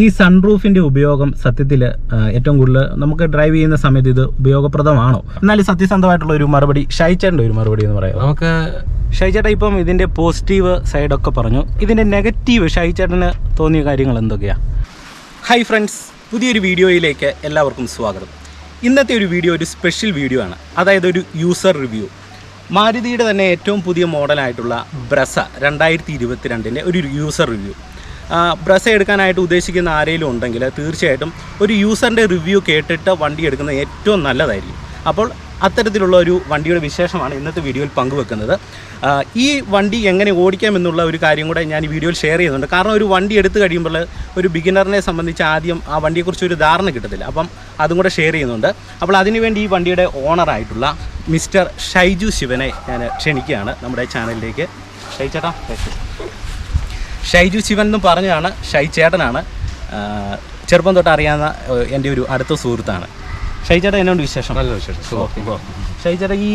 ഈ സൺറൂഫിൻ്റെ ഉപയോഗം സത്യത്തിൽ ഏറ്റവും കൂടുതൽ നമുക്ക് ഡ്രൈവ് ചെയ്യുന്ന സമയത്ത് ഇത് ഉപയോഗപ്രദമാണോ? എന്നാലും സത്യസന്ധമായിട്ടുള്ള ഒരു മറുപടി, ഷൈച്ചേട്ടൻ്റെ ഒരു മറുപടി എന്ന് പറയാം. നമുക്ക് ഷൈച്ചേട്ടൻ ഇപ്പം ഇതിൻ്റെ പോസിറ്റീവ് സൈഡൊക്കെ പറഞ്ഞു, ഇതിൻ്റെ നെഗറ്റീവ് ഷൈച്ചേട്ടന് തോന്നിയ കാര്യങ്ങൾ എന്തൊക്കെയാണ്? ഹായ് ഫ്രണ്ട്സ്, പുതിയൊരു വീഡിയോയിലേക്ക് എല്ലാവർക്കും സ്വാഗതം. ഇന്നത്തെ ഒരു വീഡിയോ ഒരു സ്പെഷ്യൽ വീഡിയോ ആണ്, അതായത് ഒരു യൂസർ റിവ്യൂ. മാരുതിയുടെ തന്നെ ഏറ്റവും പുതിയ മോഡലായിട്ടുള്ള ബ്രെസ 2022 ഒരു യൂസർ റിവ്യൂ. ബ്രെസ എടുക്കാനായിട്ട് ഉദ്ദേശിക്കുന്ന ആരെങ്കിലും ഉണ്ടെങ്കിൽ തീർച്ചയായിട്ടും ഒരു യൂസറിൻ്റെ റിവ്യൂ കേട്ടിട്ട് വണ്ടി എടുക്കുന്നത് ഏറ്റവും നല്ലതായിരിക്കും. അപ്പോൾ അത്തരത്തിലുള്ള ഒരു വണ്ടിയുടെ വിശേഷമാണ് ഇന്നത്തെ വീഡിയോയിൽ പങ്കുവെക്കുന്നത്. ഈ വണ്ടി എങ്ങനെ ഓടിക്കാമെന്നുള്ള ഒരു കാര്യം കൂടെ ഞാൻ ഈ വീഡിയോയിൽ ഷെയർ ചെയ്യുന്നുണ്ട്. കാരണം ഒരു വണ്ടി എടുത്തു കഴിയുമ്പോൾ ഒരു ബിഗിനറിനെ സംബന്ധിച്ച് ആദ്യം ആ വണ്ടിയെക്കുറിച്ച് ഒരു ധാരണ കിട്ടത്തില്ല. അപ്പം അതും കൂടെ ഷെയർ ചെയ്യുന്നുണ്ട്. അപ്പോൾ അതിനുവേണ്ടി ഈ വണ്ടിയുടെ ഓണറായിട്ടുള്ള മിസ്റ്റർ ഷൈജു ശിവനെ ഞാൻ ക്ഷണിക്കുകയാണ് നമ്മുടെ ചാനലിലേക്ക്. ഷൈചേട്ടാ, ഷൈജു ശിവൻ എന്ന് പറഞ്ഞാണ്, ഷൈചേട്ടനാണ്. ചെറുപ്പം തൊട്ട് അറിയാവുന്ന എൻ്റെ ഒരു അടുത്ത സുഹൃത്താണ്. ഷൈചേട്ടൻ എന്നോട് വിശേഷം? നല്ല വിശേഷം. ഷൈചേട്ടൻ ഈ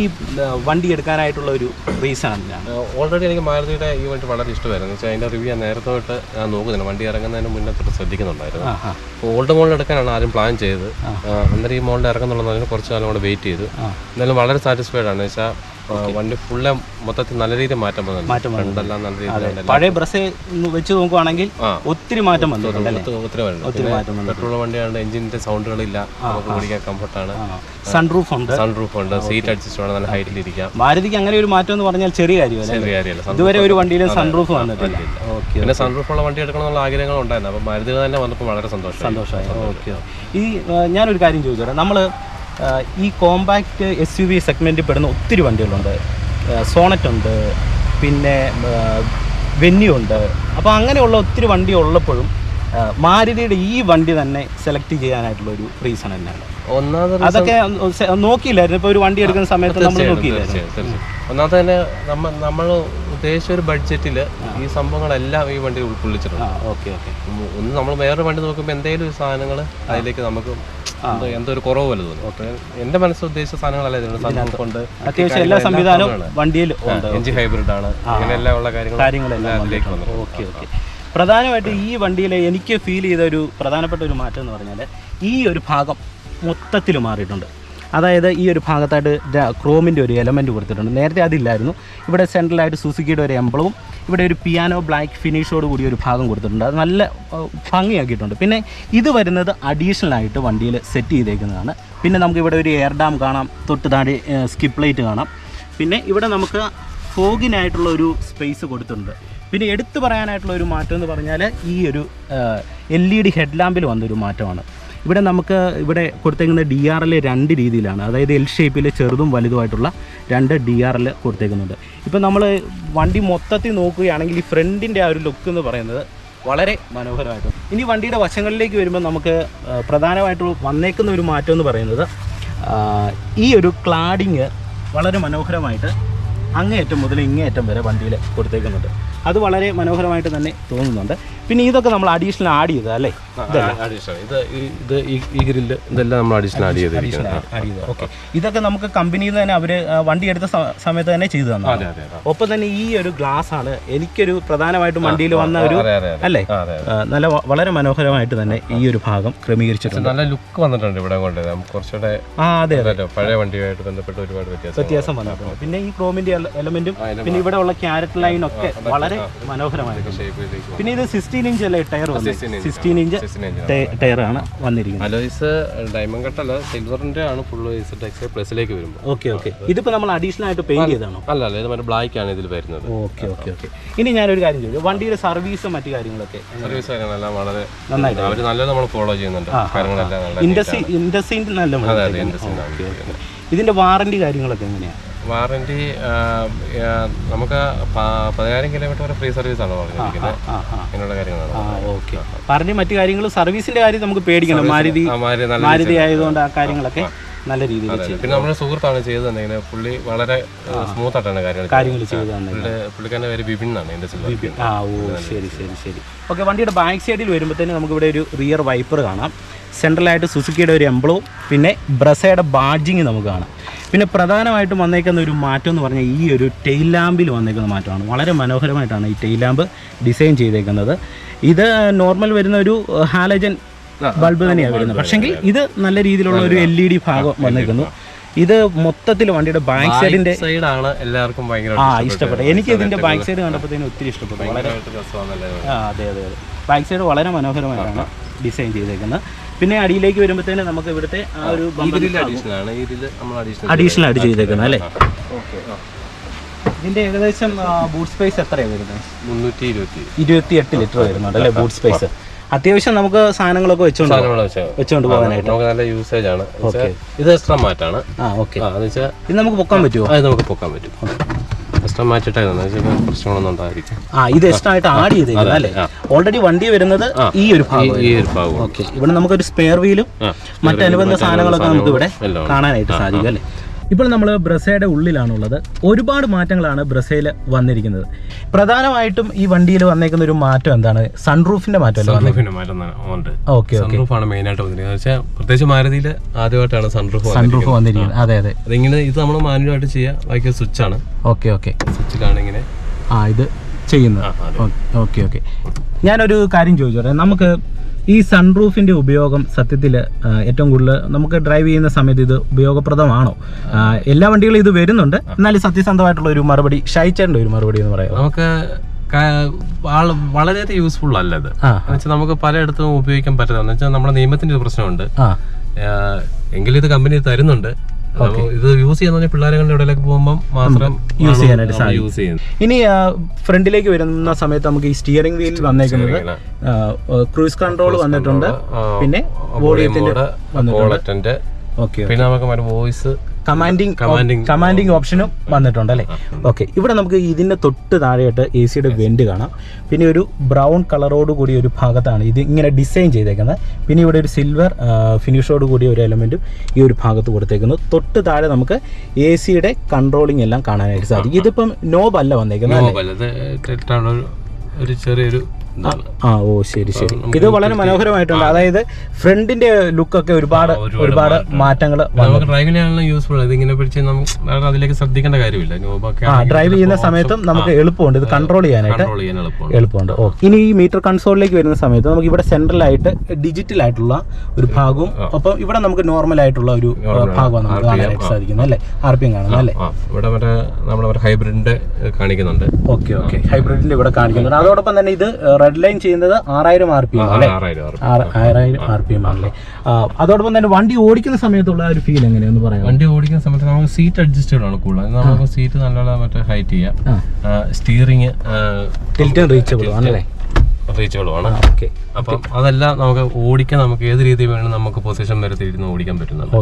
വണ്ടി എടുക്കാനായിട്ടുള്ള ഒരു റീസൺ ഞാൻ ഓൾറെഡി എനിക്ക് മാരുതിയുടെ ഈ വണ്ടി വളരെ ഇഷ്ടമായിരുന്നു. വെച്ചാൽ അതിൻ്റെ റിവ്യൂ ഞാൻ നേരത്തെ തൊട്ട് ഞാൻ നോക്കുന്നില്ല, വണ്ടി ഇറങ്ങുന്നതിന് മുന്നേ തൊട്ട് ശ്രദ്ധിക്കുന്നുണ്ടായിരുന്നു. ഓൾഡ് മോഡൽ എടുക്കാനാണ് ആദ്യം പ്ലാൻ ചെയ്തത്. അന്നേരം ഈ മോഡൽ ഇറങ്ങുന്നുള്ളതിന് കുറച്ച് കാലം കൂടെ വെയിറ്റ് ചെയ്തു. എന്നാലും വളരെ സാറ്റിസ്ഫൈഡ് ആണ്. വെച്ചാൽ വണ്ടി ഫുള്ള് മൊത്തത്തിൽ നല്ല രീതിയിൽ മാറ്റം വന്നിട്ടുണ്ട്. നല്ല രീതിയിൽ പഴയ ബ്രസ് വെച്ച് നോക്കുവാണെങ്കിൽ ഒത്തിരി മാറ്റം വന്നിട്ടുണ്ട്. പെട്രോൾ വണ്ടിയാണ്, എഞ്ചിന്റെ സൗണ്ടുകളില്ല, നമുക്ക് ഓടിക്കാൻ കംഫർട്ടാണ്. സൺറൂഫ് ഉണ്ട്, സീറ്റ് അഡ്ജസ്റ്റ് ആണ്, നല്ല ഹൈറ്റിൽ ഇരിക്കാം. മാരുതിക്ക് അങ്ങനെ ഒരു മാറ്റം എന്ന് പറഞ്ഞാൽ ചെറിയ കാര്യമല്ല. ഇതുവരെ ഒരു വണ്ടിയിലും സൺറൂഫ് വന്നിട്ടില്ല. പിന്നെ സൺറൂഫുള്ള വണ്ടി എടുക്കണമെന്നുള്ള ആഗ്രഹങ്ങൾ ഉണ്ടായിരുന്നു. അപ്പം മാരുതി തന്നെ വന്നപ്പോൾ വളരെ സന്തോഷമായി. ഓക്കെ. ഈ ഞാനൊരു കാര്യം ചോദിച്ചോട്ടെ, നമ്മൾ ഈ കോമ്പാക്റ്റ് SUV സെഗ്മെൻറ്റിൽ പെടുന്ന ഒത്തിരി വണ്ടികളുണ്ട്. സോണറ്റ് ഉണ്ട്, പിന്നെ വെന്യൂ ഉണ്ട്. അപ്പോൾ അങ്ങനെയുള്ള ഒത്തിരി വണ്ടി ഉള്ളപ്പോഴും മാരുതിയുടെ ഈ വണ്ടി തന്നെ സെലക്ട് ചെയ്യാനായിട്ടുള്ള ഒരു റീസൺ തന്നെയാണ്. അതൊക്കെ നോക്കിയില്ലായിരുന്നു. ഇപ്പോൾ ഒരു വണ്ടി എടുക്കുന്ന സമയത്ത് നമ്മൾ നോക്കിയില്ലായിരുന്നു. ഒന്നാമത്തെ തന്നെ നമ്മൾ ഉദ്ദേശിച്ച ഒരു ബഡ്ജറ്റിൽ ഈ സംഭവങ്ങളെല്ലാം ഈ വണ്ടി ഉൾക്കൊള്ളിച്ചിട്ടുണ്ട്. ഒന്ന് നമ്മൾ വേറൊരു വണ്ടി നോക്കുമ്പോൾ എന്തെങ്കിലും ഒരു സാധനങ്ങൾ അതിലേക്ക് നമുക്ക് എന്തോ ഒരു കുറവ് പോലെ തോന്നും. എന്റെ മനസ്സിൽ ഉദ്ദേശിച്ച സാധനങ്ങളല്ല, അത്യാവശ്യം എല്ലാ സംവിധാനവും വണ്ടിയിൽ എഞ്ചിൻ ഹൈബ്രിഡ് ആണ്, അങ്ങനെയെല്ലാം ഉള്ള കാര്യങ്ങളെല്ലാം അതിലേക്ക് വന്നു. ഓക്കെ. പ്രധാനമായിട്ട് ഈ വണ്ടിയിൽ എനിക്ക് ഫീൽ ചെയ്ത ഒരു പ്രധാനപ്പെട്ട ഒരു മാറ്റം എന്ന് പറഞ്ഞാൽ ഈ ഒരു ഭാഗം മൊത്തത്തിൽ മാറിയിട്ടുണ്ട്. അതായത് ഈ ഒരു ഭാഗത്തായിട്ട് ക്രോമിൻ്റെ ഒരു എലമെൻറ്റ് കൊടുത്തിട്ടുണ്ട്. നേരത്തെ അതില്ലായിരുന്നു. ഇവിടെ സെൻട്രലായിട്ട് സുസുക്കിയുടെ ഒരു എംബ്ലവും ഇവിടെ ഒരു പിയാനോ ബ്ലാക്ക് ഫിനിഷോട് കൂടി ഒരു ഭാഗം കൊടുത്തിട്ടുണ്ട്. അത് നല്ല ഭംഗിയാക്കിയിട്ടുണ്ട്. പിന്നെ ഇത് വരുന്നത് അഡീഷണൽ ആയിട്ട് വണ്ടിയിൽ സെറ്റ് ചെയ്തേക്കുന്നതാണ്. പിന്നെ നമുക്ക് ഇവിടെ ഒരു എയർ ഡാം കാണാം, തൊട്ട് താഴെ സ്കിപ്പ് ലൈറ്റ് കാണാം. പിന്നെ ഇവിടെ നമുക്ക് ഫോഗിനായിട്ടുള്ള ഒരു സ്പേസ് കൊടുത്തിട്ടുണ്ട്. പിന്നെ എടുത്തു പറയാനായിട്ടുള്ള ഒരു മാറ്റം എന്ന് പറഞ്ഞാൽ ഈ ഒരു LED ഹെഡ് ലാമ്പിൽ വന്നൊരു മാറ്റമാണ്. ഇവിടെ നമുക്ക് ഇവിടെ കൊടുത്തേക്കുന്ന DRL 2 രീതിയിലാണ്. അതായത് L ഷേപ്പിൽ ചെറുതും വലുതുമായിട്ടുള്ള 2 DRL കൊടുത്തേക്കുന്നുണ്ട്. ഇപ്പം നമ്മൾ വണ്ടി മൊത്തത്തിൽ നോക്കുകയാണെങ്കിൽ ഈ ഫ്രണ്ടിൻ്റെ ആ ഒരു ലുക്ക് എന്ന് പറയുന്നത് വളരെ മനോഹരമായിട്ടും. ഇനി വണ്ടിയുടെ വശങ്ങളിലേക്ക് വരുമ്പോൾ നമുക്ക് പ്രധാനമായിട്ട് വന്നേക്കുന്ന ഒരു മാറ്റം എന്ന് പറയുന്നത് ഈ ഒരു ക്ലാഡിങ് വളരെ മനോഹരമായിട്ട് അങ്ങേയറ്റം മുതൽ ഇങ്ങേയറ്റം വരെ വണ്ടിയിൽ കൊടുത്തേക്കുന്നുണ്ട്. അത് വളരെ മനോഹരമായിട്ട് തന്നെ തോന്നുന്നുണ്ട്. പിന്നെ ഇതൊക്കെ നമ്മൾ അഡീഷണൽ ആഡ് ചെയ്തത് അല്ലേ? ഇത് ഈ ഗ്രില്ല് ഇതെല്ലാം നമ്മൾ അഡീഷണൽ ആഡ് ചെയ്ത്. ഓക്കെ. ഇതൊക്കെ നമുക്ക് കമ്പനിയിൽ നിന്ന് തന്നെ അവർ വണ്ടി എടുത്ത സമയത്ത് തന്നെ ചെയ്തു തന്നു. ഒപ്പം തന്നെ ഈ ഒരു ഗ്ലാസ് ആണ് എനിക്കൊരു പ്രധാനമായിട്ടും വണ്ടിയിൽ വന്ന ഒരു അല്ലേ, നല്ല വളരെ മനോഹരമായിട്ട് തന്നെ ഈ ഒരു ഭാഗം ക്രമീകരിച്ചിട്ടുണ്ട്. നല്ല ലുക്ക് വന്നിട്ടുണ്ട് ഇവിടെ കൊണ്ട്. കുറച്ചുകൂടെ പഴയ വണ്ടിയുമായിട്ട് ബന്ധപ്പെട്ട് ഒരുപാട് വ്യത്യാസം വന്നിട്ടുണ്ട്. പിന്നെ ഈ ക്രോമിന്റെ എലമെന്റും പിന്നെ ഇവിടെ ഉള്ള ക്യാരറ്റ് ലൈൻ ഒക്കെ വളരെ മനോഹരമായിട്ട്. പിന്നെ ഇത് 16 ഇഞ്ച് അല്ലേ ടയർ, 16 ഇഞ്ച് ടയറാണ് വന്നിരിക്കുന്നത്. അലോയ്സ് ഡയമണ്ട് കട്ടല്ല, സിൽവറിന്റെ ആണ് ഫുള്ള് ZXI പ്ലസിലേക്ക് വരുമ്പോൾ. ഓക്കെ. ഇതിപ്പോൾ നമ്മൾ അഡീഷണൽ ആയിട്ട് പെയിന്റ് ചെയ്താണോ? അല്ല, ഇത് മറ്റേ ബ്ലാക്ക് ആണ് ഇതിൽ വരുന്നത്. ഓക്കെ. ഇനി ഞാനൊരു കാര്യം ചോദിച്ചു, വണ്ടിയുടെ സർവീസും മറ്റു കാര്യങ്ങളൊക്കെ? സർവീസ് കാര്യങ്ങളെല്ലാം വളരെ നന്നായിട്ട് അവർ നല്ലത് നമ്മൾ ഫോളോ ചെയ്യുന്നുണ്ട്. കാര്യങ്ങളെല്ലാം ഇൻഡസ്ട്രി നല്ല. ഇതിന്റെ വാറന്റി കാര്യങ്ങളൊക്കെ എങ്ങനെയാണ്? വാറന്റി നമുക്ക് 10,000 കിലോമീറ്റർ വരെ ഫ്രീ സർവീസ് ആണ് പറഞ്ഞിരിക്കുന്നത്. അങ്ങനെയുള്ള കാര്യങ്ങളാണ്. ഓക്കെ. പറഞ്ഞ മറ്റു കാര്യങ്ങൾ സർവീസിന്റെ കാര്യം നമുക്ക് പേടിക്കണം. മാരുതി ആയതുകൊണ്ട് ആ കാര്യങ്ങളൊക്കെ നല്ല രീതിയിൽ ചെയ്യും. പിന്നെ നമ്മുടെ സുഹൃത്താണ് ചെയ്ത് തന്നെ. പുള്ളി വളരെ സ്മൂത്ത് ആയിട്ടാണ് കാര്യങ്ങൾ ചെയ്ത് തന്നെ. പുള്ളിക്കാരൻ്റെ പേര് ബിപിൻ എന്നാണ്. ശരി. ഓക്കെ. വണ്ടിയുടെ ബാക്ക് സൈഡിൽ വരുമ്പോഴത്തേന് നമുക്ക് ഇവിടെ ഒരു റിയർ വൈപ്പർ കാണാം. സെൻട്രലായിട്ട് സുസുക്കിയുടെ ഒരു എംബ്ലവും പിന്നെ ബ്രസയുടെ ബാഡ്ജിങ് നമുക്ക് കാണാം. പിന്നെ പ്രധാനമായിട്ടും വന്നേക്കുന്ന ഒരു മാറ്റം എന്ന് പറഞ്ഞാൽ ഈ ഒരു ടെയിൽ ലാമ്പിൽ വന്നേക്കുന്ന മാറ്റമാണ്. വളരെ മനോഹരമായിട്ടാണ് ഈ ടെയിൽ ലാമ്പ് ഡിസൈൻ ചെയ്തേക്കുന്നത്. ഇത് നോർമൽ വരുന്ന ഒരു ഹാലജൻ ബൾബ് തന്നെയാണ് വരുന്നത്. പക്ഷേങ്കിൽ ഇത് നല്ല രീതിയിലുള്ള ഒരു LED ഭാഗം വന്നേക്കുന്നു. ഇത് മൊത്തത്തിൽ വണ്ടിയുടെ ബാക്ക് സൈഡിന്റെ സൈഡാണ് എല്ലാവർക്കും ഇഷ്ടപ്പെട്ടത്. എനിക്ക് ഇതിന്റെ ബാക്ക് സൈഡ് കണ്ടപ്പോഴത്തേനും ഒത്തിരി ഇഷ്ടപ്പെട്ടു. വളരെ അതെ അതെ അതെ, ബാക്ക് സൈഡ് വളരെ മനോഹരമായിട്ടാണ് ഡിസൈൻ ചെയ്തേക്കുന്നത്. പിന്നെ അടിയിലേക്ക് വരുമ്പോഴത്തേനും നമുക്ക് ഇവിടുത്തെ ആ ഒരു അഡീഷണൽ ആയിട്ട് ചെയ്തേക്കുന്നത് അല്ലേ. ഇതിന്റെ ഏകദേശം ബൂട്ട് സ്പേസ് എത്രയാണ് വരുന്നത്? 328 ലിറ്റർ വരുന്നുണ്ട് അല്ലേ ബൂട്ട് സ്പേസ്. അത്യാവശ്യം നമുക്ക് സാധനങ്ങളൊക്കെ വെച്ചോണ്ട് പോകാനായിട്ട് നല്ല യൂസേജ് ആണ്. ഇത് എക്സ്ട്രാ മാറ്റാണ്. ഇത് നമുക്ക് പൊക്കാൻ പറ്റുമോ? അത് നമുക്ക് പൊക്കാൻ പറ്റും. എക്സ്ട്രാ മാറ്റിട്ടായിരുന്നു പ്രശ്നങ്ങളൊന്നും ഉണ്ടായിരിക്കും. ഇത് എക്സ്ട്രാ ആയിട്ട് ആഡ് ചെയ്തേക്കുന്നത് അല്ലേ. ഓൾറെഡി വണ്ടി വരുന്നത് ഈ ഒരു ഭാഗം. ഓക്കെ, ഇവിടെ നമുക്കൊരു സ്പെയർ വീലും മറ്റനുബന്ധ സാധനങ്ങളൊക്കെ നമുക്ക് ഇവിടെ കാണാനായിട്ട് സാധിക്കും അല്ലേ. ഇപ്പോൾ നമ്മൾ ബ്രസയുടെ ഉള്ളിലാണുള്ളത്. ഒരുപാട് മാറ്റങ്ങളാണ് ബ്രസയിൽ വന്നിരിക്കുന്നത്. പ്രധാനമായിട്ടും ഈ വണ്ടിയിൽ വന്നേക്കുന്ന ഒരു മാറ്റം എന്താണ്? സൺറൂഫിന്റെ മാറ്റമല്ലേ? ഓക്കെ ഓക്കെ, പ്രത്യേകിച്ച് മാരുതിയിൽ ആദ്യമായിട്ടാണ് സൺറൂഫ് വന്നിരിക്കുന്നത്. അതെ അതെ, അതിങ്ങനെ ഇത് നമ്മൾ മാനുവലായിട്ട് ചെയ്യാം. ബാക്കി സ്വിച്ച് ആണ്. ഓക്കെ ഓക്കെ, സ്വിച്ചിലാണ് ഇങ്ങനെ ഇത് ചെയ്യുന്നത്. ഓക്കെ ഓക്കെ, ഞാനൊരു കാര്യം ചോദിച്ചോട്ടെ. നമുക്ക് ഈ സൺറൂഫിന്റെ ഉപയോഗം സത്യത്തിൽ ഏറ്റവും കൂടുതൽ നമുക്ക് ഡ്രൈവ് ചെയ്യുന്ന സമയത്ത് ഇത് ഉപയോഗപ്രദമാണോ? എല്ലാ വണ്ടികളും ഇത് വരുന്നുണ്ട്, എന്നാലും സത്യസന്ധമായിട്ടുള്ള ഒരു മറുപടി, ഷൈച്ചേണ്ട ഒരു മറുപടി എന്ന് പറയാം. നമുക്ക് വളരെയധികം യൂസ്ഫുൾ അല്ല ഇത്. നമുക്ക് പലയിടത്തും ഉപയോഗിക്കാൻ പറ്റുന്ന വെച്ചാൽ നമ്മുടെ നിയമത്തിന്റെ ഒരു പ്രശ്നമുണ്ട്. എങ്കിലും ഇത് കമ്പനി തരുന്നുണ്ട്. ഇത് യൂസ് ചെയ്യുന്ന പിള്ളേരുടെ ഇടയിലേക്ക് പോകുമ്പോൾ മാത്രം യൂസ് ചെയ്യാനായിട്ട് സാധിക്കും. ഇനി ഫ്രണ്ടിലേക്ക് വരുന്ന സമയത്ത് നമുക്ക് ഈ സ്റ്റിയറിംഗ് വീൽ വന്നേക്കുന്നത് ക്രൂസ് കൺട്രോൾ വന്നിട്ടുണ്ട്, പിന്നെ വോളിയത്തിന്റെ വന്നിട്ടുണ്ട്. ഓക്കെ, പിന്നെ നമുക്ക് വോയിസ് കമാൻഡിങ് ഓപ്ഷനും വന്നിട്ടുണ്ട് അല്ലേ. ഓക്കെ, ഇവിടെ നമുക്ക് ഇതിന്റെ തൊട്ട് താഴെയായിട്ട് AC യുടെ വെന്റ് കാണാം. പിന്നെ ഒരു ബ്രൗൺ കളറോട് കൂടിയ ഒരു ഭാഗത്താണ് ഇത് ഇങ്ങനെ ഡിസൈൻ ചെയ്തേക്കുന്നത്. പിന്നെ ഇവിടെ ഒരു സിൽവർ ഫിനിഷോട് കൂടിയ ഒരു എലമെന്റും ഈ ഒരു ഭാഗത്ത് കൊടുത്തേക്കുന്നു. തൊട്ട് താഴെ നമുക്ക് AC യുടെ കൺട്രോളിംഗ് എല്ലാം കാണാനായിട്ട് സാധിക്കും. ഇതിപ്പം നോബ് അല്ല വന്നേക്കുന്നത്, ഒരു ചെറിയൊരു ശരി ശരി. ഇത് വളരെ മനോഹരമായിട്ടുണ്ട്. അതായത് ഫ്രണ്ടിന്റെ ലുക്കൊക്കെ ഒരുപാട് മാറ്റങ്ങൾ യൂസ്ഫുൾ. ഇതിങ്ങനെ പിടിച്ച് നമുക്ക് അതിലേക്ക് ശ്രദ്ധിക്കേണ്ട കാര്യമില്ല. ഡ്രൈവ് ചെയ്യുന്ന സമയത്തും നമുക്ക് എളുപ്പമുണ്ട് ഇത് കൺട്രോൾ ചെയ്യാനായിട്ട് എളുപ്പമുണ്ട്. ഇനി ഈ മീറ്റർ കൺസോളിലേക്ക് വരുന്ന സമയത്ത് നമുക്ക് ഇവിടെ സെൻട്രലായിട്ട് ഡിജിറ്റൽ ആയിട്ടുള്ള ഒരു ഭാഗവും അപ്പം ഇവിടെ നമുക്ക് നോർമൽ ആയിട്ടുള്ള ഒരു ഭാഗമാണ് നമുക്ക് കാണാനായിട്ട് സാധിക്കുന്നത് അല്ലേ. RPM കാണുന്നത് അല്ലേ. ഇവിടെ നമ്മുടെ ഹൈബ്രിഡിന്റെ കാണിക്കുന്നുണ്ട്. ഓക്കെ ഓക്കെ, ഹൈബ്രിഡിന്റെ ഇവിടെ കാണിക്കുന്നുണ്ട്. അതോടൊപ്പം തന്നെ ഇത് റെഡ് ലൈൻ ചെയ്യുന്നത് 6000 RPM അല്ലേ. 6000 RPM ആണല്ലേ. അതോടൊപ്പം തന്നെ വണ്ടി ഓടിക്കുന്ന സമയത്തുള്ള ഒരു ഫീൽ എങ്ങനെയാന്ന് പറയാം? വണ്ടി ഓടിക്കുന്ന സമയത്ത് നമുക്ക് സീറ്റ് അഡ്ജസ്റ്റബിൾ ആണ് കൂടുതൽ. നമുക്ക് സീറ്റ് നല്ല മറ്റേ ഹൈറ്റ് ചെയ്യാം. സ്റ്റിയറിംഗ് ടിൽറ്റ് റീച്ചബിൾ ആണല്ലേ. റീച്ചബിളുമാണ്. അപ്പം അതെല്ലാം നമുക്ക് ഓടിക്കാൻ നമുക്ക് ഏത് രീതിയിൽ വേണം നമുക്ക് പൊസിഷൻ വരെ തിരിഞ്ഞ് ഓടിക്കാൻ പറ്റുന്നുണ്ട്.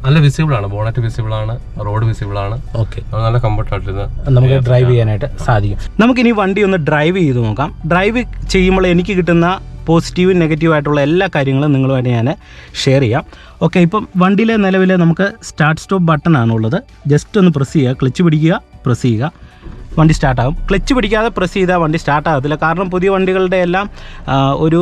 നല്ല വിസിബിൾ ആണ്, ബോണറ്റ് വിസിബിൾ ആണ്, റോഡ് വിസിബിൾ ആണ്. നല്ല കംഫർട്ടായിട്ട് നമുക്ക് ഡ്രൈവ് ചെയ്യാനായിട്ട് സാധിക്കും. നമുക്കിനി വണ്ടി ഒന്ന് ഡ്രൈവ് ചെയ്ത് നോക്കാം. ഡ്രൈവ് ചെയ്യുമ്പോൾ എനിക്ക് കിട്ടുന്ന പോസിറ്റീവ് നെഗറ്റീവ് ആയിട്ടുള്ള എല്ലാ കാര്യങ്ങളും നിങ്ങളുമായിട്ട് ഞാൻ ഷെയർ ചെയ്യാം. ഓക്കെ, ഇപ്പം വണ്ടിയിലെ നിലവിൽ നമുക്ക് സ്റ്റാർട്ട് സ്റ്റോപ്പ് ബട്ടൺ ആണുള്ളത്. ജസ്റ്റ് ഒന്ന് പ്രസ് ചെയ്യുക, ക്ലച്ച് പിടിക്കുക, പ്രസ് ചെയ്യുക, വണ്ടി സ്റ്റാർട്ടാകും. ക്ലച്ച് പിടിക്കാതെ പ്രസ് ചെയ്താൽ വണ്ടി സ്റ്റാർട്ടാകത്തില്ല. കാരണം പുതിയ വണ്ടികളുടെ എല്ലാം ഒരു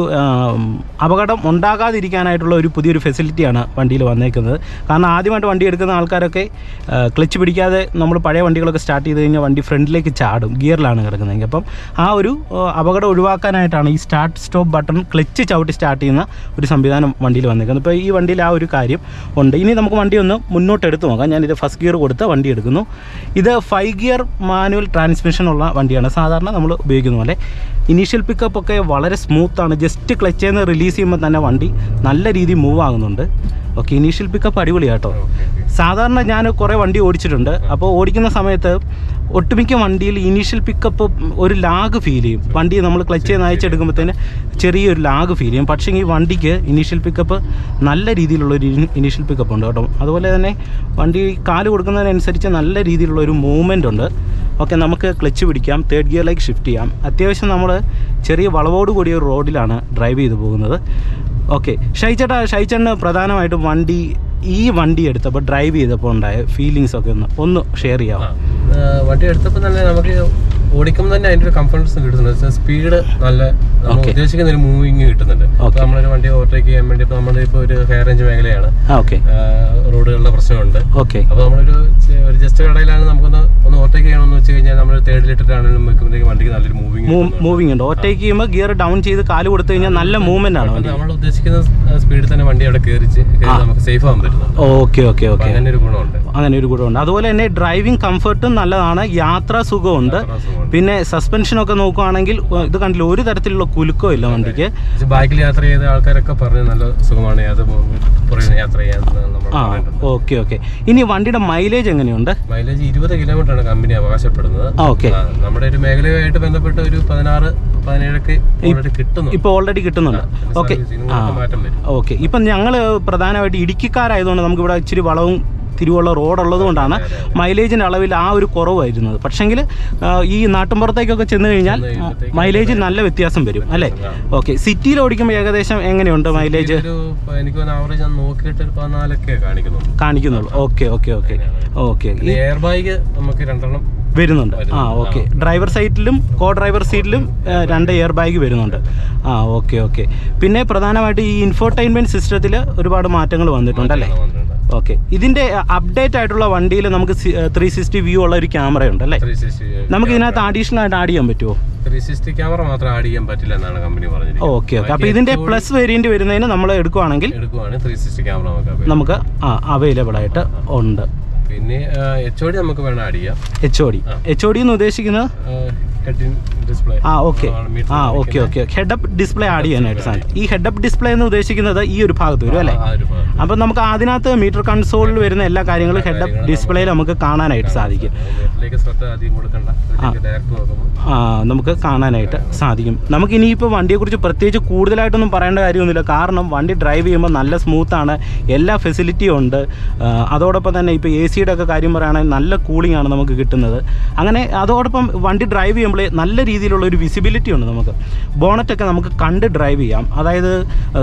അപകടം ഉണ്ടാകാതിരിക്കാനായിട്ടുള്ള ഒരു പുതിയൊരു ഫെസിലിറ്റിയാണ് വണ്ടിയിൽ വന്നേക്കുന്നത്. കാരണം ആദ്യമായിട്ട് വണ്ടി എടുക്കുന്ന ആൾക്കാരൊക്കെ ക്ലച്ച് പിടിക്കാതെ നമ്മൾ പഴയ വണ്ടികളൊക്കെ സ്റ്റാർട്ട് ചെയ്ത് കഴിഞ്ഞാൽ വണ്ടി ഫ്രണ്ടിലേക്ക് ചാടും, ഗിയറിലാണ് കിടക്കുന്നതെങ്കിൽ. അപ്പം ആ ഒരു അപകടം ഒഴിവാക്കാനായിട്ടാണ് ഈ സ്റ്റാർട്ട് സ്റ്റോപ്പ് ബട്ടൺ ക്ലച്ച് ചവിട്ടി സ്റ്റാർട്ട് ചെയ്യുന്ന ഒരു സംവിധാനം വണ്ടിയിൽ വന്നേക്കുന്നത്. ഇപ്പോൾ ഈ വണ്ടിയിൽ ആ ഒരു കാര്യം ഉണ്ട്. ഇനി നമുക്ക് വണ്ടി ഒന്ന് മുന്നോട്ട് എടുത്ത് നോക്കാം. ഞാനിത് ഫസ്റ്റ് ഗിയർ കൊടുത്ത് വണ്ടി എടുക്കുന്നു. ഇത് 5 ഗിയർ മാനുവൽ ട്രാൻസ്മിഷൻ ഉള്ള വണ്ടിയാണ്. സാധാരണ നമ്മൾ ഉപയോഗിക്കുന്ന പോലെ ഇനീഷ്യൽ പിക്കപ്പ് ഒക്കെ വളരെ സ്മൂത്താണ്. ജസ്റ്റ് ക്ലച്ചിൽ നിന്ന് റിലീസ് ചെയ്യുമ്പോൾ തന്നെ വണ്ടി നല്ല രീതിയിൽ മൂവ് ആകുന്നുണ്ട്. ഓക്കെ, ഇനീഷ്യൽ പിക്കപ്പ് അടിപൊളിയാട്ടോ. സാധാരണ ഞാൻ കുറേ വണ്ടി ഓടിച്ചിട്ടുണ്ട്. അപ്പോൾ ഓടിക്കുന്ന സമയത്ത് ഒട്ടുമിക്ക വണ്ടിയിൽ ഇനീഷ്യൽ പിക്കപ്പ് ഒരു ലാഗ് ഫീൽ ചെയ്യും. വണ്ടി നമ്മൾ ക്ലച്ച് ചെയ്ത് അയച്ചെടുക്കുമ്പോഴത്തേന് ചെറിയൊരു ലാഗ് ഫീൽ ചെയ്യും. പക്ഷേ ഈ വണ്ടിക്ക് ഇനീഷ്യൽ പിക്കപ്പ് നല്ല രീതിയിലുള്ളൊരു ഇനീഷ്യൽ പിക്കപ്പ് ഉണ്ട് കേട്ടോ. അതുപോലെ തന്നെ വണ്ടി കാല് കൊടുക്കുന്നതിനനുസരിച്ച് നല്ല രീതിയിലുള്ളൊരു മൂവ്മെൻ്റ് ഉണ്ട്. ഓക്കെ, നമുക്ക് ക്ലച്ച് പിടിക്കാം, 3rd ഗിയറിലേക്ക് ഷിഫ്റ്റ് ചെയ്യാം. അത്യാവശ്യം നമ്മൾ ചെറിയ വളവോട് കൂടിയ ഒരു റോഡിലാണ് ഡ്രൈവ് ചെയ്ത് പോകുന്നത്. ഓക്കെ, ഷൈച്ചേട്ടന് പ്രധാനമായിട്ടും ഈ വണ്ടി എടുത്തപ്പോൾ ഡ്രൈവ് ചെയ്തപ്പോൾ ഉണ്ടായ ഫീലിങ്സ് ഒക്കെ ഒന്ന് ഷെയർ ചെയ്യാം. വണ്ടി എടുത്തപ്പോൾ തന്നെ നമുക്ക് ഓടിക്കുമ്പോൾ തന്നെ അതിന്റെ ഒരു കംഫർട്ട്സ് കിട്ടുന്നുണ്ട്. സ്പീഡ് നല്ല നമ്മൾ ഉദ്ദേശിക്കുന്ന ഒരു മൂവിങ് കിട്ടുന്നുണ്ട്. നമ്മളൊരു വണ്ടി ഓവർടേക്ക് ചെയ്യാൻ വേണ്ടി ഇപ്പൊ നമ്മുടെ ഇപ്പൊ ഒരു ഹൈ റേഞ്ച് മേഖലയാണ്, റോഡുകളുടെ പ്രശ്നമുണ്ട്. അപ്പൊ നമ്മളൊരു ജസ്റ്റ് കടയിലാണ് നമുക്കൊന്ന് ഓവർടേക്ക് ചെയ്യണമെന്ന് വെച്ച് കഴിഞ്ഞാൽ നമ്മൾ 3rd ലിറ്ററാണെങ്കിലും വെക്കുമ്പോഴത്തേക്ക് വണ്ടിക്ക് നല്ലൊരു മൂവിങ് ഉണ്ട്. ഓവർടേക്ക് ചെയ്യുമ്പോൾ ഗിയർ ഡൗൺ ചെയ്ത് കാല് കൊടുത്തു കഴിഞ്ഞാൽ നല്ല മൂവ്മെന്റ് ആണ്. നമ്മൾ ഉദ്ദേശിക്കുന്ന സ്പീഡിൽ തന്നെ വണ്ടി അവിടെ കയറി നമുക്ക് സേഫ് ആവാൻ പറ്റുന്നുണ്ട്. ഓക്കെ അങ്ങനെ ഒരു ഗുണമുണ്ട്. അതുപോലെ തന്നെ ഡ്രൈവിംഗ് കംഫർട്ടും നല്ലതാണ്, യാത്രാ സുഖമുണ്ട്. പിന്നെ സസ്പെൻഷനൊക്കെ നോക്കുകയാണെങ്കിൽ ഇത് കണ്ടില്ല, ഒരു തരത്തിലുള്ള കുലുക്കോ ഇല്ല വണ്ടിക്ക്. ബൈക്കിൽ യാത്ര ചെയ്ത ആൾക്കാരൊക്കെ പറഞ്ഞു നല്ല സുഖമാണ് യാത്ര ചെയ്യാൻ. ഓക്കെ. ഇനി വണ്ടിയുടെ മൈലേജ് എങ്ങനെയുണ്ട്? മൈലേജ് 20 കിലോമീറ്ററാണ് കമ്പനി അവകാശപ്പെടുന്നത്. നമ്മുടെ ഒരു മേഖലയുമായിട്ട് ബന്ധപ്പെട്ട് ഒരു 16-17 കിട്ടുന്നു, ഇപ്പൊ ഓൾറെഡി കിട്ടുന്നുണ്ട്. ഓക്കെ. ഇപ്പം ഞങ്ങൾ പ്രധാനമായിട്ട് ഇടുക്കിക്കാരായതുകൊണ്ട് നമുക്ക് ഇവിടെ ഇച്ചിരി വളവും തിരുവുള്ള റോഡുള്ളത് കൊണ്ടാണ് മൈലേജിൻ്റെ അളവിൽ ആ ഒരു കുറവ് വരുന്നത്. പക്ഷെങ്കിൽ ഈ നാട്ടിൻപുറത്തേക്കൊക്കെ ചെന്ന് കഴിഞ്ഞാൽ മൈലേജ് നല്ല വ്യത്യാസം വരും അല്ലേ? ഓക്കെ. സിറ്റിയിൽ ഓടിക്കുമ്പോൾ ഏകദേശം എങ്ങനെയുണ്ട് മൈലേജ്? എനിക്ക് ആവറേജ് നോക്കിയിട്ട് 14 കാണിക്കുന്നുള്ളൂ. ഓക്കെ. എയർ ബാഗ് നമുക്ക് 2 വരുന്നുണ്ട്. ഓക്കെ. ഡ്രൈവർ സൈറ്റിലും കോ ഡ്രൈവർ സീറ്റിലും 2 എയർ ബാഗ് വരുന്നുണ്ട്. ഓക്കെ. പിന്നെ പ്രധാനമായിട്ട് ഈ ഇൻഫോർടൈൻമെന്റ് സിസ്റ്റത്തിൽ ഒരുപാട് മാറ്റങ്ങൾ വന്നിട്ടുണ്ടല്ലേ? ഓക്കെ. ഇതിന്റെ അപ്ഡേറ്റ് ആയിട്ടുള്ള വണ്ടിയിൽ നമുക്ക് 360 വ്യൂ ഉള്ള ഒരു ക്യാമറ ഉണ്ട് അല്ലേ? നമുക്ക് ഇതിനകത്ത് അഡീഷണൽ ആയിട്ട് ആഡ് ചെയ്യാൻ പറ്റുമോ? 360 ക്യാമറ മാത്രം ആഡ് ചെയ്യാൻ പറ്റില്ല എന്നാണ് കമ്പനി പറഞ്ഞത്. ഓക്കെ. അപ്പോൾ ഇതിന്റെ പ്ലസ് വേരിയന്റ് വരുന്നതിന് നമ്മൾ എടുക്കുവാണെങ്കിൽ 360 ക്യാമറ നമുക്ക് അവൈലബിൾ ആയിട്ട് ഉണ്ട്. പിന്നെ HOD നമുക്ക് വേണം ആഡ് ചെയ്യാം. HOD എന്ന് ഉദ്ദേശിക്കുന്നത് display. Okay. Head up display add ചെയ്യാനായിട്ട് സാധിക്കും. ഈ ഹെഡ് അപ്പ് ഡിസ്പ്ലേ എന്ന് ഉദ്ദേശിക്കുന്നത് ഈ ഒരു ഭാഗത്ത് വരും അല്ലേ? അപ്പം നമുക്ക് അതിനകത്ത് മീറ്റർ കൺസോളിൽ വരുന്ന എല്ലാ കാര്യങ്ങളും ഹെഡ് അപ്പ് ഡിസ്പ്ലേയിൽ നമുക്ക് കാണാനായിട്ട് സാധിക്കും. നമുക്ക് കാണാനായിട്ട് സാധിക്കും. നമുക്ക് ഇനിയിപ്പോൾ വണ്ടിയെക്കുറിച്ച് പ്രത്യേകിച്ച് കൂടുതലായിട്ടൊന്നും പറയേണ്ട കാര്യമൊന്നുമില്ല. കാരണം വണ്ടി ഡ്രൈവ് ചെയ്യുമ്പോൾ നല്ല സ്മൂത്താണ്, എല്ലാ ഫെസിലിറ്റിയും ഉണ്ട്. അതോടൊപ്പം തന്നെ ഇപ്പോൾ AC-യുടെ ഒക്കെ കാര്യം പറയുകയാണെങ്കിൽ നല്ല കൂളിംഗ് ആണ് നമുക്ക് കിട്ടുന്നത്. അങ്ങനെ അതോടൊപ്പം വണ്ടി ഡ്രൈവ് ചെയ്യുമ്പോൾ നല്ല രീതിയിലുള്ള ഒരു വിസിബിലിറ്റി ഉണ്ട്. നമുക്ക് ബോണറ്റൊക്കെ നമുക്ക് കണ്ട് ഡ്രൈവ് ചെയ്യാം. അതായത്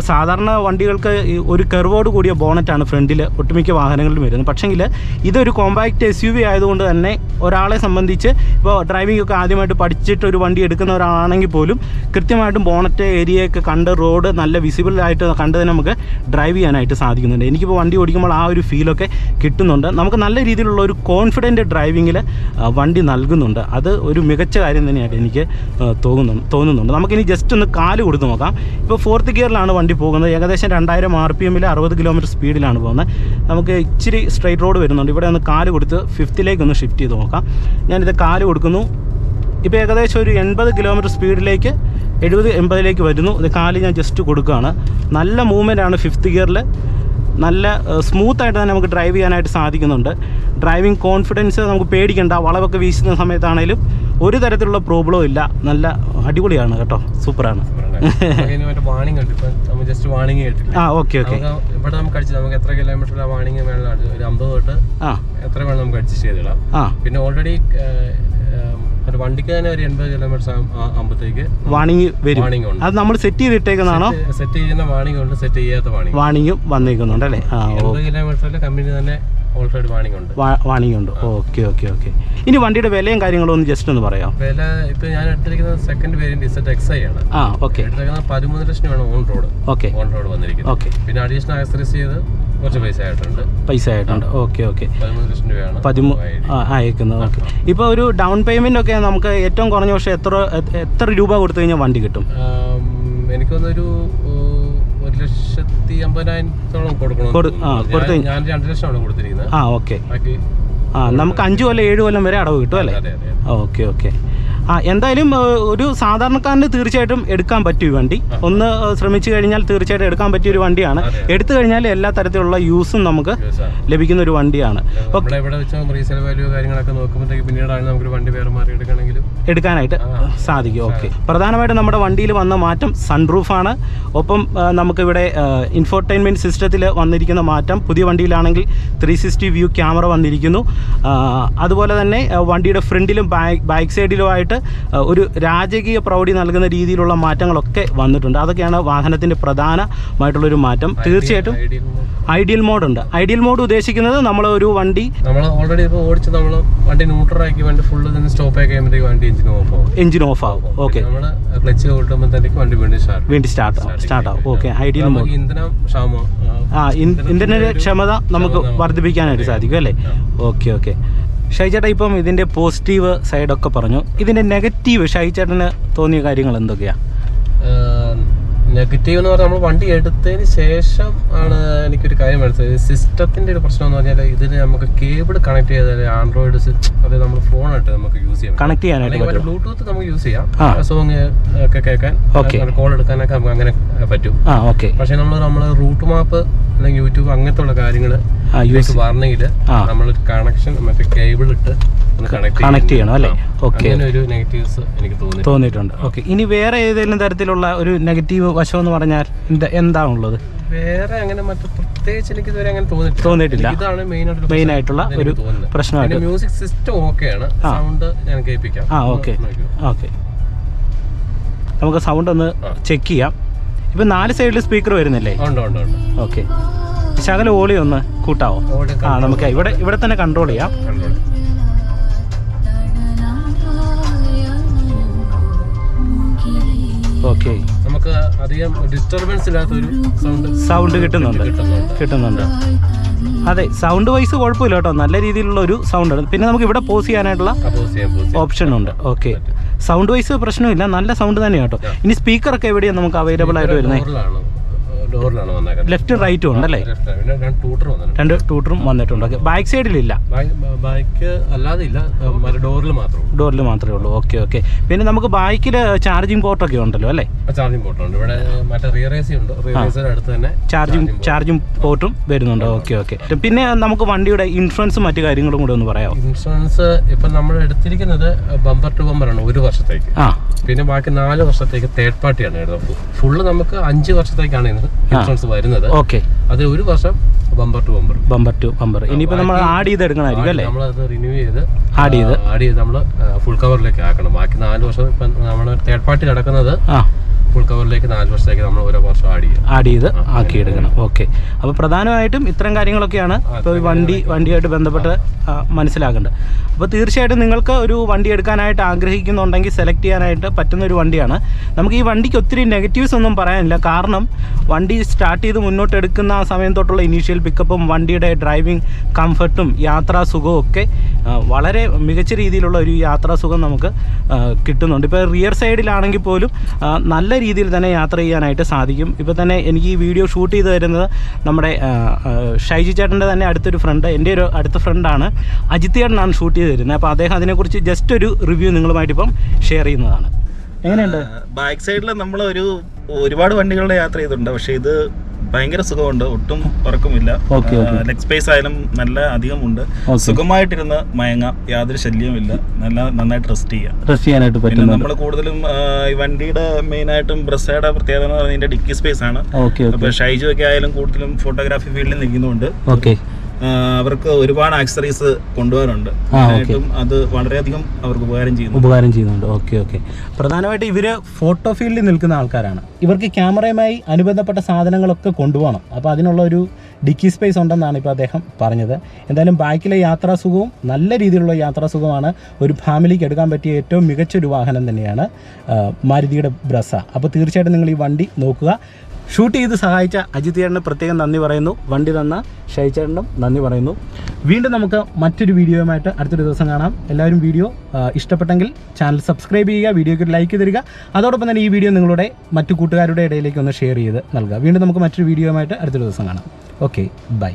സാധാരണ വണ്ടികൾക്ക് ഒരു കെർവോട് കൂടിയ ബോണറ്റാണ് ഫ്രണ്ടിൽ ഒട്ടുമിക്ക വാഹനങ്ങളിലും വരുന്നത്. പക്ഷേങ്കിൽ ഇതൊരു കോമ്പാക്റ്റ് SUV ആയതുകൊണ്ട് തന്നെ ഒരാളെ സംബന്ധിച്ച് ഇപ്പോൾ ഡ്രൈവിംഗ് ഒക്കെ ആദ്യമായിട്ട് പഠിച്ചിട്ട് ഒരു വണ്ടി എടുക്കുന്ന ഒരാളാണെങ്കിൽ പോലും കൃത്യമായിട്ടും ബോണറ്റ് ഏരിയയൊക്കെ കണ്ട് റോഡ് നല്ല വിസിബിളായിട്ട് കണ്ട് തന്നെ നമുക്ക് ഡ്രൈവ് ചെയ്യാനായിട്ട് സാധിക്കുന്നുണ്ട്. എനിക്കിപ്പോൾ വണ്ടി ഓടിക്കുമ്പോൾ ആ ഒരു ഫീലൊക്കെ കിട്ടുന്നുണ്ട്. നമുക്ക് നല്ല രീതിയിലുള്ള ഒരു കോൺഫിഡൻറ്റ് ഡ്രൈവിങ്ങിൽ വണ്ടി നൽകുന്നുണ്ട്. അത് ഒരു മികച്ച കാര്യം തന്നെയായിട്ട് എനിക്ക് തോന്നുന്നുണ്ട്. നമുക്കിനി ജസ്റ്റ് ഒന്ന് കാല് കൊടുത്ത് നോക്കാം. ഇപ്പോൾ 4th ഗിയറിലാണ് വണ്ടി പോകുന്നത്. ഏകദേശം 2000 RPM-ൽ 60 കിലോമീറ്റർ സ്പീഡിലാണ് പോകുന്നത്. നമുക്ക് ഇച്ചിരി സ്ട്രൈറ്റ് റോഡ് വരുന്നുണ്ട്. ഇവിടെ ഒന്ന് കാല് കൊടുത്ത് 5th ഒന്ന് ഷിഫ്റ്റ് ചെയ്ത് നോക്കാം. ഞാനിത് കാല് കൊടുക്കുന്നു. ഇപ്പോൾ ഏകദേശം ഒരു 80 കിലോമീറ്റർ സ്പീഡിലേക്ക് 70-80 വരുന്നു. ഇത് കാല് ഞാൻ ജസ്റ്റ് കൊടുക്കുകയാണ്. നല്ല മൂവ്മെൻറ്റാണ് 5th ഗിയറിൽ. നല്ല സ്മൂത്തായിട്ട് തന്നെ നമുക്ക് ഡ്രൈവ് ചെയ്യാനായിട്ട് സാധിക്കുന്നുണ്ട്. ഡ്രൈവിംഗ് കോൺഫിഡൻസ് നമുക്ക് പേടിക്കേണ്ട. വളവൊക്കെ വീശുന്ന സമയത്താണേലും ഒരു തരത്തിലുള്ള പ്രോബ്ലവും ഇല്ല. നല്ല അടിപൊളിയാണ് കേട്ടോ, സൂപ്പറാണ്. ഓക്കെ. ഇവിടെ നമുക്ക് എത്ര കിലോമീറ്റർ വാണിംഗ് വേണം, ഒരു 50 തൊട്ട് എത്ര വേണം നമുക്ക് അഡ്ജസ്റ്റ് ചെയ്തിടാം. പിന്നെ ഓൾറെഡി ഒരു വണ്ടിക്ക് തന്നെ ഒരു 80 കിലോമീറ്റർ ആകുമ്പോഴത്തേക്ക് വാണിംഗ് വരും. അത് നമ്മൾ സെറ്റ് ചെയ്തിട്ടേക്കുന്നതാണോ? സെറ്റ് ചെയ്യുന്ന വാണിംഗ് ഉണ്ട്, സെറ്റ് ചെയ്യാത്ത വാണിംഗ് വന്നേക്കുന്നുണ്ട് അല്ലേ? 80 കിലോമീറ്ററിൽ കമ്പനി തന്നെ ഓൾറെഡി വാണിംഗ് ഉണ്ട്. ഓക്കെ. ഇനി വണ്ടിയുടെ വിലയും കാര്യങ്ങളും ഒന്ന് ജസ്റ്റ് ഒന്ന് പറയാം. വില ഇപ്പൊ ഞാൻ എടുത്തിരിക്കുന്നത് സെക്കൻഡ് വേരിയന്റ് ZXI ആണ്. എടുത്തിരിക്കുന്നത് 13 ലക്ഷമാണ് ഓൺ റോഡ് വന്നിരിക്കുന്നത്. പിന്നെ അഡീഷണൽ ആക്സസറീസ് ചെയ്ത് കുറച്ച് പൈസ ആയിട്ടുണ്ട്. ഓക്കെ. 13 ലക്ഷം രൂപയാണ് അയക്കുന്നത്. ഓക്കെ. ഇപ്പോൾ ഒരു ഡൗൺ പേയ്മെന്റ് ഒക്കെ നമുക്ക് ഏറ്റവും കുറഞ്ഞ പക്ഷേ എത്ര രൂപ കൊടുത്തു കഴിഞ്ഞാൽ വണ്ടി കിട്ടും? എനിക്കൊന്നൊരു 1,50,000 കൊടുക്കണം. ഞാൻ 2 ലക്ഷമാണ് കൊടുത്തിരിക്കുന്നത്. ഓക്കെ. നമുക്ക് 5 കൊല്ലം 7 കൊല്ലം വരെ അടവ് കിട്ടും അല്ലേ? ഓക്കെ. എന്തായാലും ഒരു സാധാരണക്കാരന് തീർച്ചയായിട്ടും എടുക്കാൻ പറ്റിയ വണ്ടി. ഒന്ന് ശ്രമിച്ചു കഴിഞ്ഞാൽ തീർച്ചയായിട്ടും എടുക്കാൻ പറ്റിയൊരു വണ്ടിയാണ്. എടുത്തു കഴിഞ്ഞാൽ എല്ലാ തരത്തിലുള്ള യൂസും നമുക്ക് ലഭിക്കുന്ന ഒരു വണ്ടിയാണ്. എടുക്കാനായിട്ട് സാധിക്കും. ഓക്കെ. പ്രധാനമായിട്ടും നമ്മുടെ വണ്ടിയിൽ വന്ന മാറ്റം സൺറൂഫാണ്. ഒപ്പം നമുക്കിവിടെ ഇൻഫോർടൈൻമെൻറ്റ് സിസ്റ്റത്തിൽ വന്നിരിക്കുന്ന മാറ്റം, പുതിയ വണ്ടിയിലാണെങ്കിൽ 360 വ്യൂ ക്യാമറ വന്നിരിക്കുന്നു. അതുപോലെ തന്നെ വണ്ടിയുടെ ഫ്രണ്ടിലും ബാക്ക് സൈഡിലുമായിട്ട് വണ്ടിയായിട്ട് ഒരു രാജകീയ പ്രൗഢി നൽകുന്ന രീതിയിലുള്ള മാറ്റങ്ങളൊക്കെ വന്നിട്ടുണ്ട്. അതൊക്കെയാണ് വാഹനത്തിൻ്റെ പ്രധാനമായിട്ടുള്ളൊരു മാറ്റം. തീർച്ചയായിട്ടും ഐഡിയൽ മോഡുണ്ട്. ഐഡിയൽ മോഡ് ഉദ്ദേശിക്കുന്നത് നമ്മൾ ഒരു വണ്ടി ഓൾറെഡി ഇപ്പോൾ ഓടിച്ച് നമ്മൾ വണ്ടി ന്യൂട്രലാക്കി വണ്ടി ഫുള്ള് തന്നെ സ്റ്റോപ്പ് ആക്കി കഴിയുമ്പോഴത്തേക്ക് വണ്ടി എഞ്ചിൻ ഓഫ് ആവും. ഓക്കെ, നമ്മൾ ക്ലച്ച് കൂട്ടുമ്പോഴത്തേക്ക് വണ്ടി വീണ്ടും സ്റ്റാർട്ട് ആവും. ഓക്കെ, ഐഡിയൽ മോഡ് ഇന്ധന ക്ഷമത നമുക്ക് വർദ്ധിപ്പിക്കാനായിട്ട് സാധിക്കും അല്ലേ? ഓക്കെ. ഷൈചേട്ടാ, ഇപ്പം ഇതിൻ്റെ പോസിറ്റീവ് സൈഡൊക്കെ പറഞ്ഞു. ഇതിൻ്റെ നെഗറ്റീവ് ഷൈചേട്ടന് തോന്നിയ കാര്യങ്ങൾ എന്തൊക്കെയാണ്? നെഗറ്റീവ് എന്ന് പറഞ്ഞാൽ നമ്മൾ വണ്ടി എടുത്തതിന് ശേഷം ആണ് എനിക്കൊരു കാര്യം മനസ്സിലായത്. സിസ്റ്റത്തിന്റെ ഒരു പ്രശ്നം എന്ന് പറഞ്ഞാൽ ഇതിന് നമുക്ക് കേബിൾ കണക്ട് ചെയ്താൽ ആൻഡ്രോയിഡ് അതായത് നമ്മൾ ഫോണായിട്ട് നമുക്ക് യൂസ് ചെയ്യാം, കണക്ട് ചെയ്യാനായിട്ട് ബ്ലൂടൂത്ത് നമുക്ക് യൂസ് ചെയ്യാം, സോങ് ഒക്കെ കേൾക്കാൻ, കോൾ എടുക്കാനൊക്കെ നമുക്ക് അങ്ങനെ പറ്റും. പക്ഷെ നമ്മൾ റൂട്ട് മാപ്പ് അല്ലെങ്കിൽ യൂട്യൂബ് അങ്ങനത്തെ ഉള്ള കാര്യങ്ങൾ പറഞ്ഞെങ്കിൽ നമ്മൾ കണക്ഷൻ മറ്റേ കേബിൾ ഇട്ട് കണക്ട് ചെയ്യണം അല്ലേ? ഓക്കെ, ഒരു നെഗറ്റീവ്സ് എനിക്ക് തോന്നിയിട്ടുണ്ട്. ഓക്കെ, ഇനി വേറെ ഏതെങ്കിലും തരത്തിലുള്ള ഒരു നെഗറ്റീവ് വശം എന്ന് പറഞ്ഞാൽ എന്താണുള്ളത്? വേറെ അങ്ങനെ മറ്റു പ്രത്യേകിച്ച് എനിക്ക് ഇതുവരെ അങ്ങനെ തോന്നിയിട്ടില്ല. ഇതാണ് മെയിൻ ആയിട്ടുള്ള ഒരു പ്രശ്നമായിട്ട്. മ്യൂസിക് സിസ്റ്റം ഓക്കെയാണ്, സൗണ്ട് ഞാൻ കേൾപ്പിക്കാം. ഓക്കെ, നമുക്ക് സൗണ്ട് ഒന്ന് ചെക്ക് ചെയ്യാം. ഇപ്പൊ 4 സൈഡിൽ സ്പീക്കർ വരുന്നില്ലേ? ഓക്കെ, ശകല വോളിയം ഒന്ന് കൂട്ടാവോ? നമുക്ക് ഇവിടെ തന്നെ കൺട്രോൾ ചെയ്യാം. ഓക്കെ, നമുക്ക് അധികം ഡിസ്റ്റർബൻസ് ഇല്ലാത്തൊരു സൗണ്ട് കിട്ടുന്നുണ്ട്. അതെ, സൗണ്ട് വൈസ് കുഴപ്പമില്ല കേട്ടോ, നല്ല രീതിയിലുള്ള ഒരു സൗണ്ട് ആണ്. പിന്നെ നമുക്ക് ഇവിടെ പോസ് ചെയ്യാനായിട്ടുള്ള ഓപ്ഷൻ ഉണ്ട്. ഓക്കെ, സൗണ്ട് വൈസ് പ്രശ്നമില്ല, നല്ല സൗണ്ട് തന്നെയാണ് കേട്ടോ. ഇനി സ്പീക്കറൊക്കെ എവിടെയാണ് നമുക്ക് അവൈലബിൾ ആയിട്ട് വരുന്നത്? ലെഫ്റ്റും റൈറ്റും ഉണ്ടല്ലേ? 2 ട്യൂട്ടറും വന്നിട്ടുണ്ട്. ഓക്കെ, ബാക്ക് സൈഡിലില്ല, ഡോറിൽ മാത്രമേ ഉള്ളൂ. ഓക്കെ. പിന്നെ നമുക്ക് ബാക്കിൽ ചാർജിങ് പോർട്ടൊക്കെ ഉണ്ടല്ലോ അല്ലേ? ചാർജിങ് പോർട്ടും വരുന്നുണ്ട്. ഓക്കെ. പിന്നെ നമുക്ക് വണ്ടിയുടെ ഇൻഷുറൻസും മറ്റു കാര്യങ്ങളും കൂടെ ഒന്ന് പറയാമോ? ഇൻഷുറൻസ് ഇപ്പൊ നമ്മൾ എടുത്തിരിക്കുന്നത് ബമ്പർ ടു ബമ്പർ ആണ് 1 വർഷത്തേക്ക്. പിന്നെ ബാക്കി 4 വർഷത്തേക്ക് തേർഡ് പാർട്ടിയാണ് എടുത്തത്. ഫുള്ള് നമുക്ക് 5 വർഷത്തേക്കാണ് ഇൻഷുറൻസ് വരുന്നത്. ഓക്കെ, അത് 1 വർഷം ബമ്പർ ടു ബമ്പർ. ഇനിയിപ്പോ നമ്മൾ ആഡ് ചെയ്ത് എടുക്കണമായിരിക്കും അല്ലേ? നമ്മളത് റിന്യൂ ചെയ്ത് ആഡ് ചെയ്ത് നമ്മൾ ഫുൾ കവറിലേക്ക് ആക്കണം. ബാക്കി 4 വർഷം ഇപ്പൊ നമ്മൾ തേർഡ് പാർട്ടി നടക്കുന്നത് ഫുൾ കവറിലേക്ക് 4 വർഷത്തേക്ക് നമ്മൾ 1 വർഷം ആഡ് ചെയ്ത് ആക്കിയെടുക്കണം. ഓക്കെ, അപ്പോൾ പ്രധാനമായിട്ടും ഇത്തരം കാര്യങ്ങളൊക്കെയാണ് ഇപ്പോൾ വണ്ടിയായിട്ട് ബന്ധപ്പെട്ട് മനസ്സിലാക്കേണ്ടത്. അപ്പോൾ തീർച്ചയായിട്ടും നിങ്ങൾക്ക് ഒരു വണ്ടി എടുക്കാനായിട്ട് ആഗ്രഹിക്കുന്നുണ്ടെങ്കിൽ സെലക്ട് ചെയ്യാനായിട്ട് പറ്റുന്ന ഒരു വണ്ടിയാണ്. നമുക്ക് ഈ വണ്ടിക്ക് ഒത്തിരി നെഗറ്റീവ്സ് ഒന്നും പറയാനില്ല. കാരണം വണ്ടി സ്റ്റാർട്ട് ചെയ്ത് മുന്നോട്ട് എടുക്കുന്ന ആ സമയം തൊട്ടുള്ള ഇനീഷ്യൽ പിക്കപ്പും വണ്ടിയുടെ ഡ്രൈവിംഗ് കംഫർട്ടും യാത്രാസുഖവും ഒക്കെ വളരെ മികച്ച രീതിയിലുള്ള ഒരു യാത്രാസുഖം നമുക്ക് കിട്ടുന്നുണ്ട്. ഇപ്പോൾ റിയർ സൈഡിലാണെങ്കിൽ പോലും നല്ല രീതിയിൽ തന്നെ യാത്ര ചെയ്യാനായിട്ട് സാധിക്കും. ഇപ്പോൾ തന്നെ എനിക്ക് ഈ വീഡിയോ ഷൂട്ട് ചെയ്ത് തരുന്നത് നമ്മുടെ ഷൈജി ചേട്ടൻ്റെ തന്നെ അടുത്തൊരു ഫ്രണ്ട്, എൻ്റെ ഒരു അടുത്ത ഫ്രണ്ടാണ്, അജിത് ചേട്ടനാണ് ഷൂട്ട് ചെയ്ത് തരുന്നത്. അപ്പോൾ അദ്ദേഹം അതിനെക്കുറിച്ച് ജസ്റ്റ് ഒരു റിവ്യൂ നിങ്ങളുമായിട്ട് ഇപ്പം ഷെയർ ചെയ്യുന്നതാണ്. എങ്ങനെയുണ്ട്? ബാക്ക് സൈഡിൽ നമ്മൾ ഒരുപാട് വണ്ടികളുടെ യാത്ര ചെയ്തിട്ടുണ്ട്, പക്ഷേ ഇത് ഭയങ്കര സുഖമുണ്ട്, ഒട്ടും ഉറക്കമില്ല. ലെഗ് സ്പേസ് ആയാലും നല്ല അധികമുണ്ട്, സുഖമായിട്ടിരുന്ന് മയങ്ങാം, യാതൊരു ശല്യവുമില്ല, നന്നായിട്ട് റെസ്റ്റ് ചെയ്യാനായിട്ട് പറ്റും. നമ്മൾ കൂടുതലും ഈ വണ്ടിയുടെ മെയിനായിട്ടും ബ്രെസ്സയുടെ പ്രത്യേകത എന്ന് പറഞ്ഞാൽ ഡിക്കി സ്പേസ് ആണ്. അപ്പോൾ ഷൈജു ഒക്കെ ആയാലും കൂടുതലും ഫോട്ടോഗ്രാഫി ഫീൽഡിൽ നിൽക്കുന്നുണ്ട്. അവർക്ക് ഒരുപാട് ആക്സറീസ് കൊണ്ടുപോകാറുണ്ട്, അത് വളരെയധികം അവർക്ക് ഉപകാരം ചെയ്യുന്നുണ്ട്. ഓക്കെ. പ്രധാനമായിട്ട് ഇവർ ഫോട്ടോ ഫീൽഡിൽ നിൽക്കുന്ന ആൾക്കാരാണ്. ഇവർക്ക് ക്യാമറയുമായി അനുബന്ധപ്പെട്ട സാധനങ്ങളൊക്കെ കൊണ്ടുപോകണം. അപ്പോൾ അതിനുള്ള ഒരു ഡിക്കി സ്പേസ് ഉണ്ടെന്നാണ് ഇപ്പോൾ അദ്ദേഹം പറഞ്ഞത്. എന്തായാലും ബാക്കിലെ യാത്രാസുഖവും നല്ല രീതിയിലുള്ള യാത്രാസുഖമാണ്. ഒരു ഫാമിലിക്ക് എടുക്കാൻ പറ്റിയ ഏറ്റവും മികച്ചൊരു വാഹനം തന്നെയാണ് മാരുതിയുടെ ബ്രെസ്സ. അപ്പോൾ തീർച്ചയായിട്ടും നിങ്ങൾ ഈ വണ്ടി നോക്കുക. ഷൂട്ട് ചെയ്ത് സഹായിച്ച അജിത് ചേട്ടന് പ്രത്യേകം നന്ദി പറയുന്നു. വണ്ടി തന്ന ഷൈചേട്ടനും നന്ദി പറയുന്നു. വീണ്ടും നമുക്ക് മറ്റൊരു വീഡിയോയുമായിട്ട് അടുത്തൊരു ദിവസം കാണാം. എല്ലാവരും വീഡിയോ ഇഷ്ടപ്പെട്ടെങ്കിൽ ചാനൽ സബ്സ്ക്രൈബ് ചെയ്യുക, വീഡിയോയ്ക്ക് ലൈക്ക് തരിക. അതോടൊപ്പം തന്നെ ഈ വീഡിയോ നിങ്ങളുടെ മറ്റു കൂട്ടുകാരുടെ ഇടയിലേക്ക് ഒന്ന് ഷെയർ ചെയ്ത് നൽകുക. വീണ്ടും നമുക്ക് മറ്റൊരു വീഡിയോയുമായിട്ട് അടുത്തൊരു ദിവസം കാണാം. Okay, by.